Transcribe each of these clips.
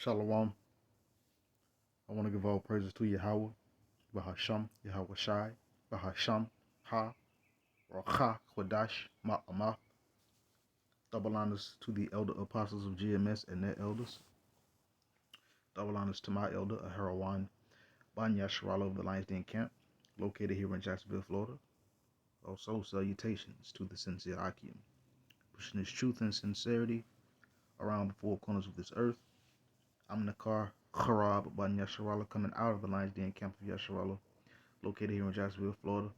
Shalom. I want to give all praises to Yahweh, Bahasham, Yahweh Shai, Bahasham, Ha, Racha, Kodash, Ma'amah. Double honors to the elder apostles of GMS and their elders. Double honors to my elder, Aharawan Banya Sharala of the Lions Den Camp, located here in Jacksonville, Florida. Also, salutations to the sincere Akim, pushing his truth and sincerity around the four corners of this earth. I'm Nakar Kharab Banya Sharala, coming out of the Lions Den Camp of Yasharala, located here in Jacksonville, Florida.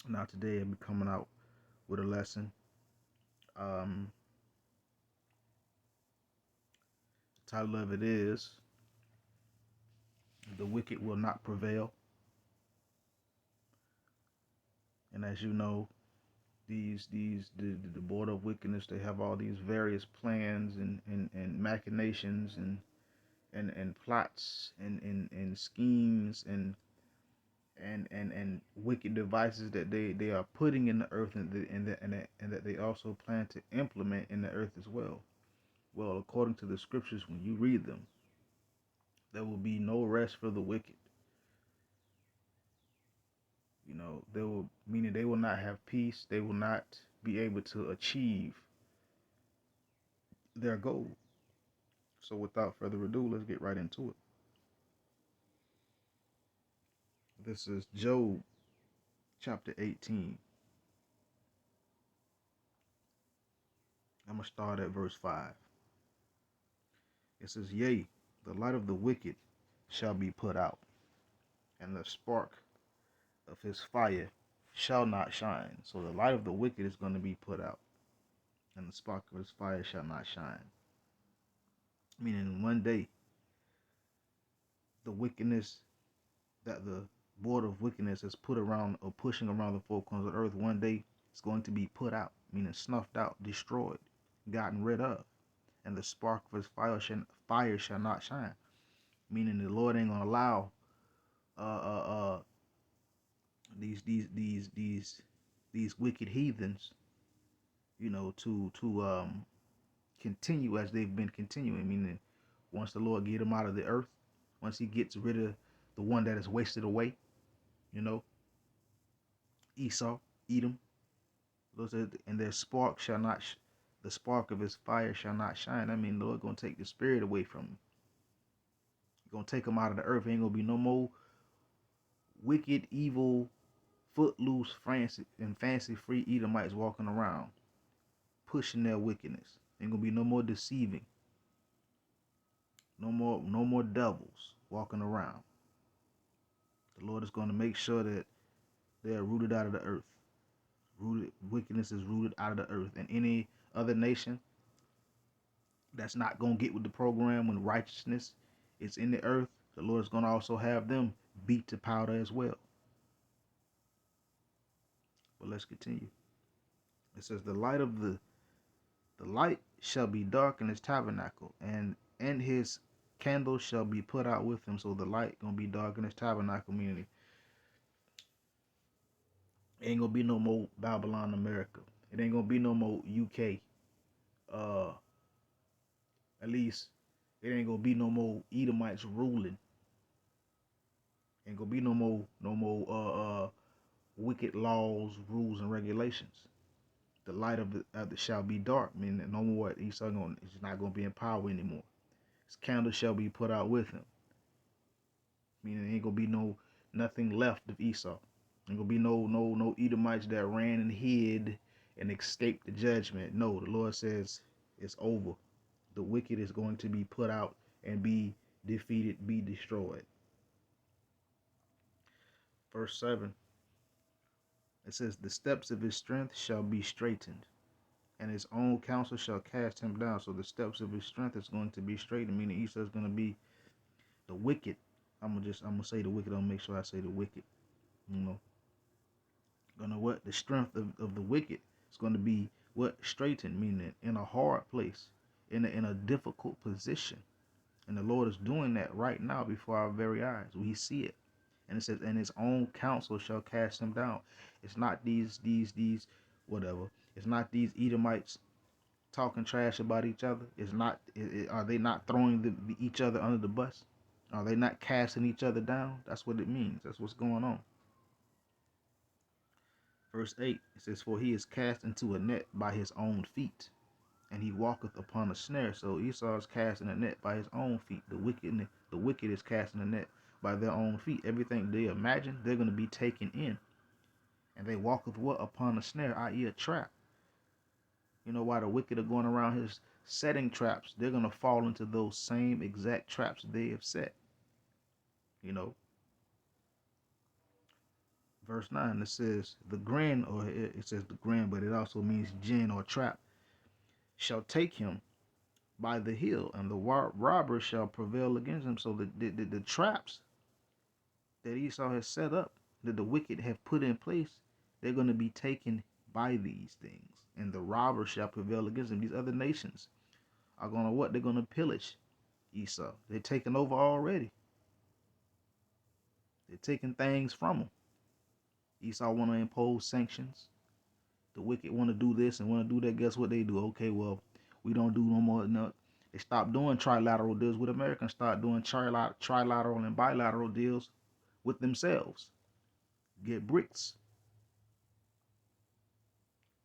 Now today I'll be coming out with a lesson. The title of it is "The Wicked Will Not Prevail." And as you know, the board of wickedness, they have all these various plans and machinations and plots and schemes and wicked devices that they are putting in the earth and that they also plan to implement in the earth as well. Well, according to the scriptures, when you read them, there will be no rest for the wicked. You know, meaning they will not have peace. They will not be able to achieve their goal. So without further ado, let's get right into it. This is Job chapter 18. I'm going to start at verse 5. It says, "Yea, the light of the wicked shall be put out, and the spark of his fire shall not shine." So the light of the wicked is going to be put out, and the spark of his fire shall not shine. Meaning one day, the wickedness that the board of wickedness has put around or pushing around the four corners of the earth, one day it's going to be put out, meaning snuffed out, destroyed, gotten rid of. And the spark of his fire shall not shine. Meaning the Lord ain't gonna allow these wicked heathens, you know, to continue as they've been continuing. Meaning once the Lord get them out of the earth, once he gets rid of the one that is wasted away, you know, Esau, Edom, and their spark shall not, the spark of his fire shall not shine. I mean, the Lord gonna take the spirit away from him. He's gonna take them out of the earth. Ain't gonna be no more wicked, evil, footloose, fancy-free Edomites walking around, pushing their wickedness. Ain't gonna be no more deceiving. No more devils walking around. The Lord is gonna make sure that they are rooted out of the earth. Wickedness is rooted out of the earth. And any other nation that's not gonna get with the program when righteousness is in the earth, the Lord is gonna also have them beat to powder as well. But let's continue. It says, "The light shall be dark in his tabernacle, and his candle shall be put out with him." So the light gonna be dark in his tabernacle, meaning it ain't gonna be no more Babylon, America. It ain't gonna be no more UK. At least it ain't gonna be no more Edomites ruling. Ain't gonna be no more wicked laws, rules, and regulations. The light of the shall be dark, meaning no more Esau is not gonna be in power anymore. His candle shall be put out with him, meaning there ain't gonna be nothing left of Esau. Ain't gonna be no Edomites that ran and hid and escaped the judgment. No, the Lord says it's over. The wicked is going to be put out and be defeated, be destroyed. Verse 7. It says, "The steps of his strength shall be straightened, and his own counsel shall cast him down." So the steps of his strength is going to be straightened, meaning Esau is going to be the wicked. I'm gonna say the wicked. I'll make sure I say the wicked. You know, the strength of the wicked is going to be straightened, meaning in a hard place, in a difficult position. And the Lord is doing that right now before our very eyes. We see it. And it says, "And his own counsel shall cast him down." It's not these whatever. It's not these Edomites talking trash about each other? Is not are they not throwing each other under the bus? Are they not casting each other down? That's what it means. That's what's going on. Verse 8, it says, "For he is cast into a net by his own feet, and he walketh upon a snare." So Esau is casting a net by his own feet. The wicked is casting a net by their own feet. Everything they imagine, they're going to be taken in. And they walketh what? Upon a snare, i.e. a trap. You know why the wicked are going around here setting traps? They're going to fall into those same exact traps they have set. You know, verse 9, it says, "The grin," or it says the grin, but it also means gin or trap, "shall take him by the heel, and the robber shall prevail against him." So the traps that Esau has set up, that the wicked have put in place, they're going to be taken by these things. And the robber shall prevail against them. These other nations are going to what? They're going to pillage Esau. They're taking over already. They're taking things from them. Esau want to impose sanctions. The wicked want to do this and want to do that. Guess what they do? Okay, well, we don't do no more. No, they stop doing trilateral deals with Americans. Start doing trilateral and bilateral deals with themselves. Get bricks.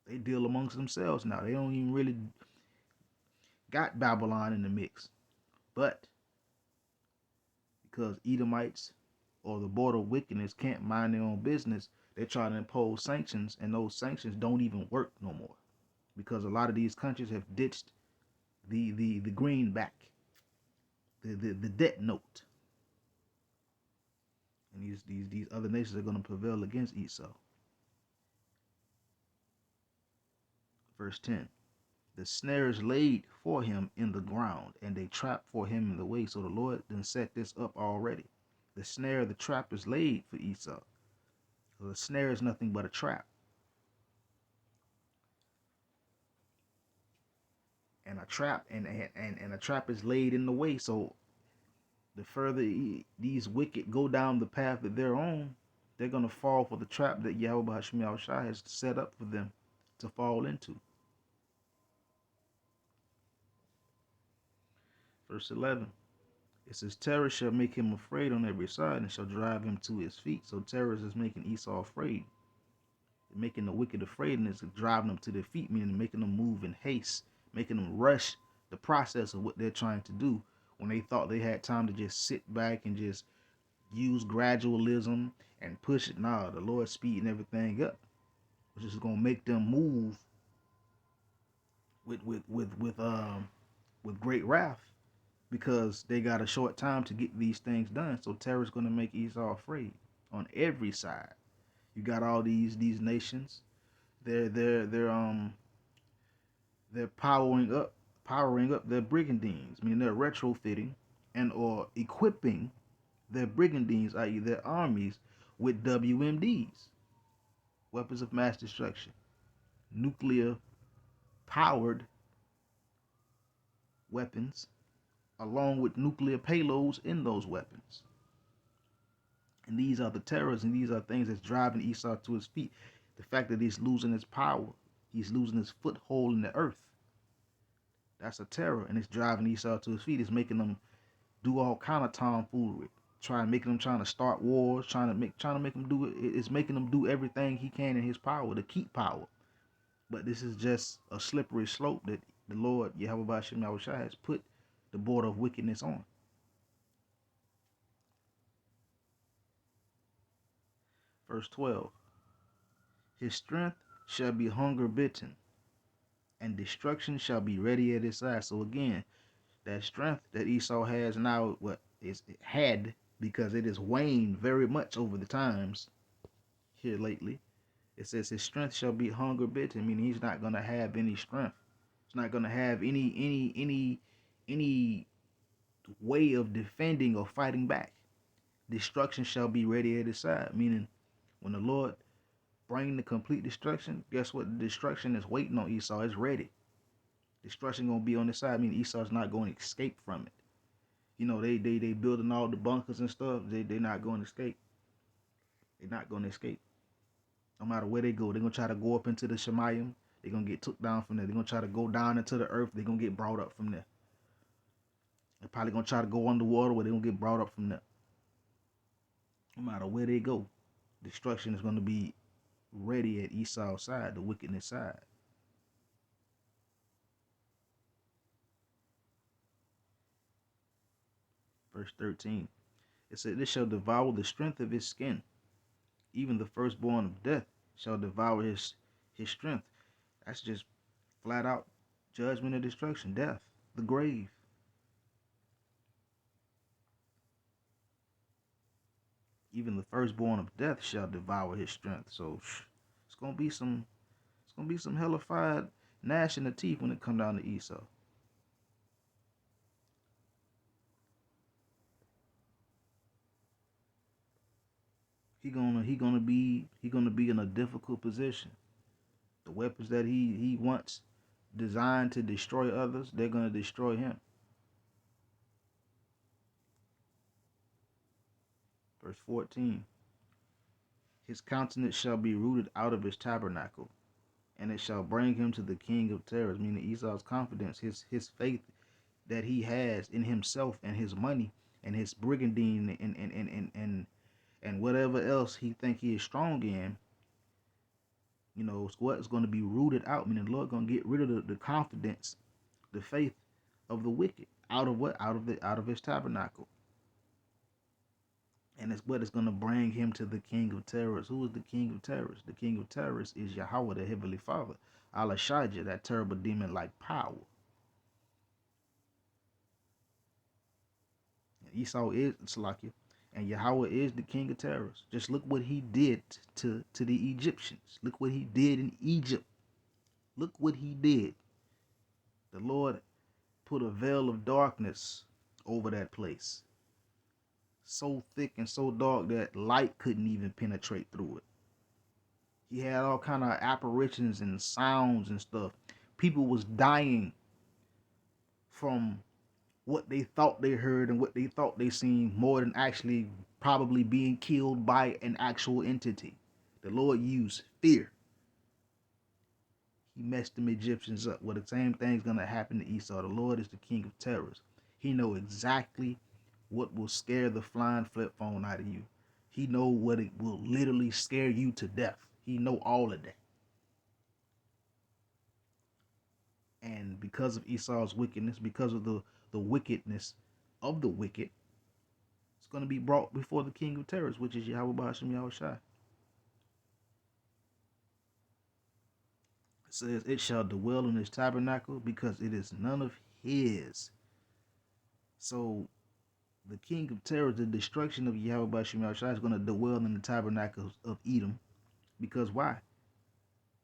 They deal amongst themselves now. They don't even really got Babylon in the mix. But because Edomites or the border wickedness can't mind their own business, they try to impose sanctions, and those sanctions don't even work no more. Because a lot of these countries have ditched the greenback, the debt note. And these other nations are going to prevail against Esau. Verse 10. "The snare is laid for him in the ground, and a trap for him in the way." So the Lord then set this up already. The snare, the trap is laid for Esau. So the snare is nothing but a trap. And a trap is laid in the way. So the further these wicked go down the path that they're on, they're gonna fall for the trap that Yahweh Hashem Yahushua has set up for them to fall into. Verse 11. It says, "Terror shall make him afraid on every side, and shall drive him to his feet." So terror is making Esau afraid. Making the wicked afraid, and it's driving them to their feet, meaning making them move in haste, making them rush the process of what they're trying to do when they thought they had time to just sit back and just use gradualism and push it. Nah, the Lord's speeding everything up, which is gonna make them move with great wrath, because they got a short time to get these things done. So terror is gonna make Esau afraid on every side. You got all these nations. They're powering up their brigandines, meaning they're retrofitting and or equipping their brigandines, i.e. their armies, with WMDs, weapons of mass destruction, nuclear powered weapons, along with nuclear payloads in those weapons. And these are the terrors, and these are things that's driving Esau to his feet. The fact that he's losing his power, he's losing his foothold in the earth. That's a terror, and it's driving Esau to his feet. It's making them do all kind of tomfoolery, trying to start wars, trying to make him do it. It's making him do everything he can in his power to keep power. But this is just a slippery slope that the Lord Yahweh Hashem Yahushua has put the border of wickedness on. Verse 12. "His strength shall be hunger bitten, and destruction shall be ready at his side." So again, that strength that Esau has now, what is it had, because it has waned very much over the times here lately. It says his strength shall be hunger bitten, meaning he's not gonna have any strength. He's not gonna have any way of defending or fighting back. Destruction shall be ready at his side, meaning when the Lord bring the complete destruction, guess what? The destruction is waiting on Esau. It's ready. Destruction gonna be on his side. I mean, Esau's not going to escape from it. You know, they building all the bunkers and stuff. They're not going to escape. They're not going to escape. No matter where they go, they're gonna try to go up into the Shemayim. They're gonna get took down from there. They're gonna try to go down into the earth. They're gonna get brought up from there. They're probably gonna try to go underwater where they're gonna get brought up from there. No matter where they go, destruction is gonna be ready at Esau's side, the wickedness side. Verse 13. It said, "This shall devour the strength of his skin. Even the firstborn of death shall devour his strength." That's just flat out judgment and destruction, death, the grave. Even the firstborn of death shall devour his strength. So it's gonna be some hellified gnashing of teeth when it come down to Esau. He gonna be in a difficult position. The weapons that he wants designed to destroy others, they're gonna destroy him. Verse 14. His countenance shall be rooted out of his tabernacle, and it shall bring him to the king of terrors. Meaning Esau's confidence, his faith that he has in himself and his money and his brigandine and whatever else he think he is strong in, what's going to be rooted out. Meaning the Lord going to get rid of the confidence, the faith of the wicked out of what? Out of his tabernacle. And it's what is going to bring him to the king of terrors. Who is the king of terrors? The king of terrors is Yahweh, the heavenly father. Al-Ashajah, that terrible demon-like power. And Esau is Salakia, and Yahweh is the king of terrors. Just look what he did to the Egyptians. Look what he did in Egypt. Look what he did. The Lord put a veil of darkness over that place. So thick and so dark that light couldn't even penetrate through it. He had all kind of apparitions and sounds and stuff. People was dying from what they thought they heard and what they thought they seen more than actually probably being killed by an actual entity. The Lord used fear. He messed them Egyptians up. Well, the same thing's going to happen to Esau. The Lord is the king of terrors. He know exactly what will scare the flying flip phone out of you. He know what it will literally scare you to death. He know all of that. And because of Esau's wickedness, because of the wickedness of the wicked, it's going to be brought before the king of terrors, which is Yahweh Ba'ashem Yahushai. It says, "It shall dwell in his tabernacle because it is none of his." So the king of terrors, the destruction of Yahweh Ba'ashem Yahushai, is going to dwell in the tabernacles of Edom. Because why?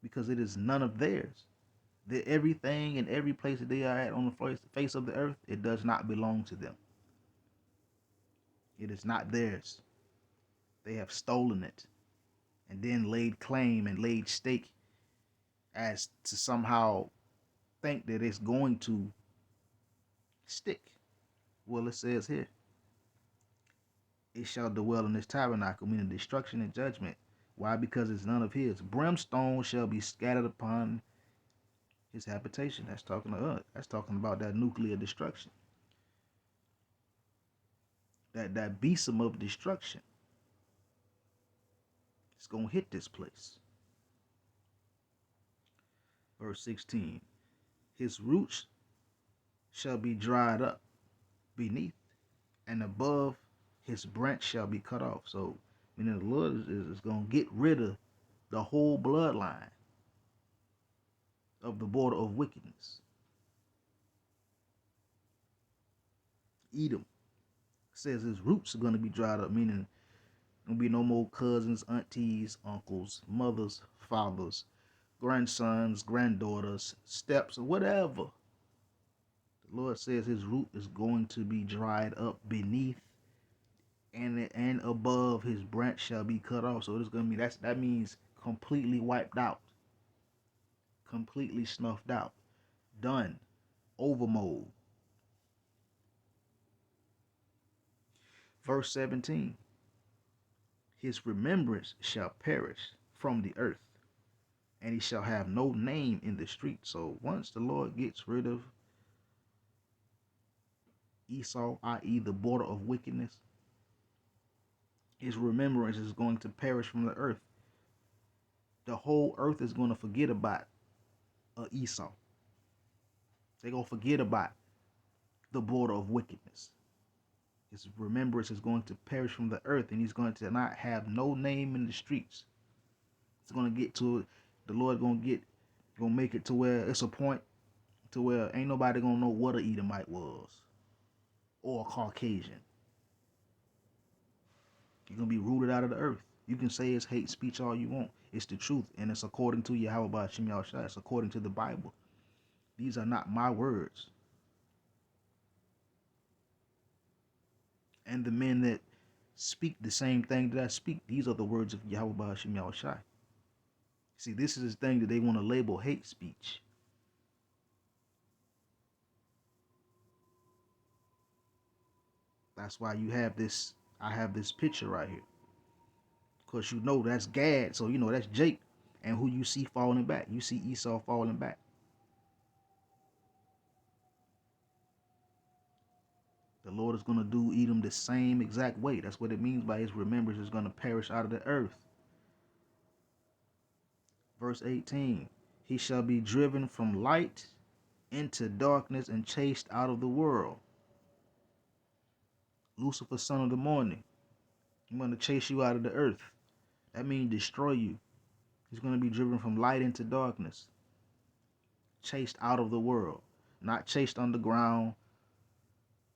Because it is none of theirs. Everything and every place that they are at on the face of the earth, it does not belong to them. It is not theirs. They have stolen it and then laid claim and laid stake as to somehow think that it's going to stick. Well, it says here, "It shall dwell in his tabernacle," meaning destruction and judgment. Why? Because it's none of his. "Brimstone shall be scattered upon his habitation." That's talking to us. That's talking about that nuclear destruction. That besom of destruction. It's going to hit this place. Verse 16. "His roots shall be dried up beneath, and above his branch shall be cut off." So, meaning the Lord is going to get rid of the whole bloodline of the border of wickedness. Edom says his roots are going to be dried up, meaning there'll be no more cousins, aunties, uncles, mothers, fathers, grandsons, granddaughters, steps, or whatever. The Lord says his root is going to be dried up beneath, and above his branch shall be cut off. So it's going to be that means completely wiped out, completely snuffed out, done, overmold. Verse 17. "His remembrance shall perish from the earth, and he shall have no name in the street. So once the Lord gets rid of Esau, i.e., the border of wickedness, his remembrance is going to perish from the earth. The whole earth is going to forget about Esau. They're going to forget about the border of wickedness. His remembrance is going to perish from the earth, and he's going to not have no name in the streets. It's going to get to it. The Lord going to make it to where it's a point to where ain't nobody going to know what an Edomite was or a Caucasian. You're going to be rooted out of the earth. You can say it's hate speech all you want. It's the truth, and it's according to Yahweh Ba'ashem Yahushua. It's according to the Bible. These are not my words. And the men that speak the same thing that I speak, these are the words of Yahweh Ba'ashem Yahushua. See, this is the thing that they want to label hate speech. That's why you have this, I have this picture right here. Because you know that's Gad, so you know that's Jake. And who you see falling back. You see Esau falling back. The Lord is going to do Edom the same exact way. That's what it means by his remembrance is going to perish out of the earth. Verse 18, he shall be driven from light into darkness and chased out of the world. Lucifer, son of the morning. I'm going to chase you out of the earth. That means destroy you. He's going to be driven from light into darkness. Chased out of the world. Not chased underground.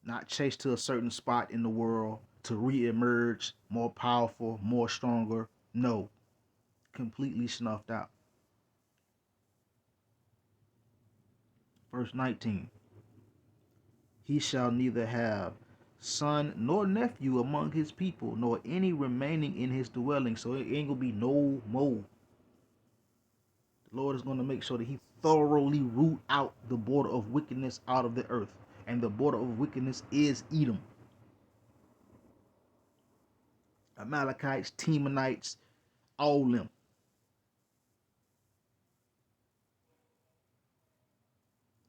Not chased to a certain spot in the world to re-emerge more powerful, more stronger. No. Completely snuffed out. Verse 19. He shall neither have son nor nephew among his people, nor any remaining in his dwelling. So it ain't gonna be no more. The Lord is gonna make sure that he thoroughly root out the border of wickedness out of the earth. And the border of wickedness is Edom. Amalekites, Temanites, all them.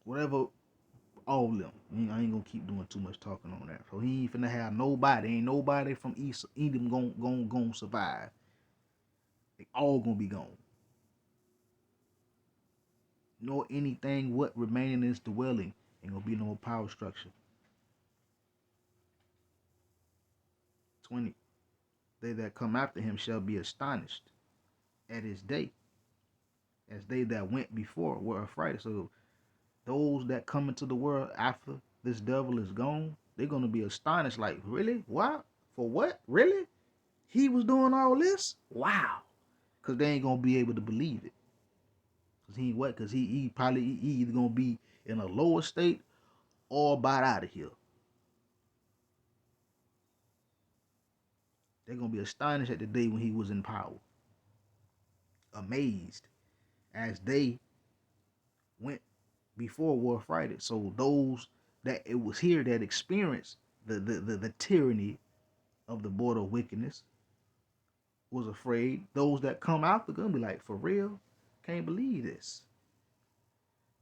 Whatever, all them. I ain't gonna keep doing too much talking on that. So he ain't finna have nobody. Ain't nobody from East Edom gonna survive. They all gonna be gone. Nor anything what remaining in his dwelling. Ain't gonna be no power structure. 20. They that come after him shall be astonished at his day, as they that went before were affrighted. So those that come into the world after this devil is gone, they're gonna be astonished. Like, really? What? For what? Really? He was doing all this? Wow. Because they ain't gonna be able to believe it. Because he what? Because he probably he either gonna be in a lower state or about out of here. They're gonna be astonished at the day when he was in power. Amazed as they went before were affrighted. So those that it was here that experienced the tyranny of the border of wickedness was afraid. Those that come after gonna be like, for real? Can't believe this.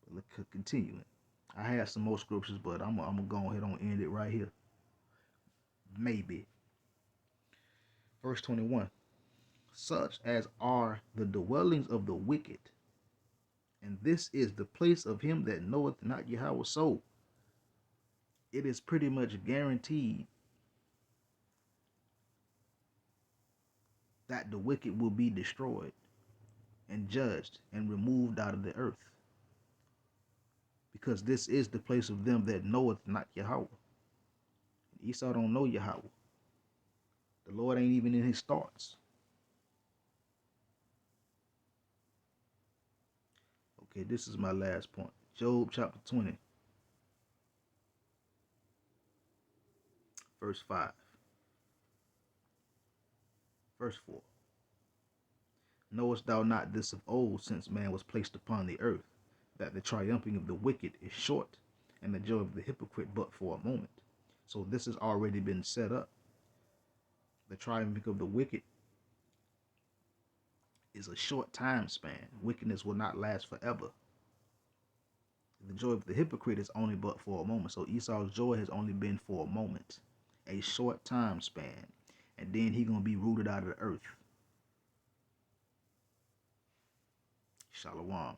But let's continue. I have some more scriptures, but I'm gonna go ahead and end it right here. Maybe. Verse 21. Such as are the dwellings of the wicked, and this is the place of him that knoweth not Yahweh. So it is pretty much guaranteed that the wicked will be destroyed and judged and removed out of the earth, because this is the place of them that knoweth not Yahweh. Esau don't know Yahweh. The Lord ain't even in his thoughts. Okay, this is my last point. Job chapter 20, verse 5. Verse 4. Knowest thou not this of old, since man was placed upon the earth, that the triumphing of the wicked is short, and the joy of the hypocrite but for a moment? So this has already been set up. The triumphing of the wicked is a short time span. Wickedness will not last forever. The joy of the hypocrite is only but for a moment. So Esau's joy has only been for a moment, a short time span, and then he gonna be rooted out of the earth. Shalom.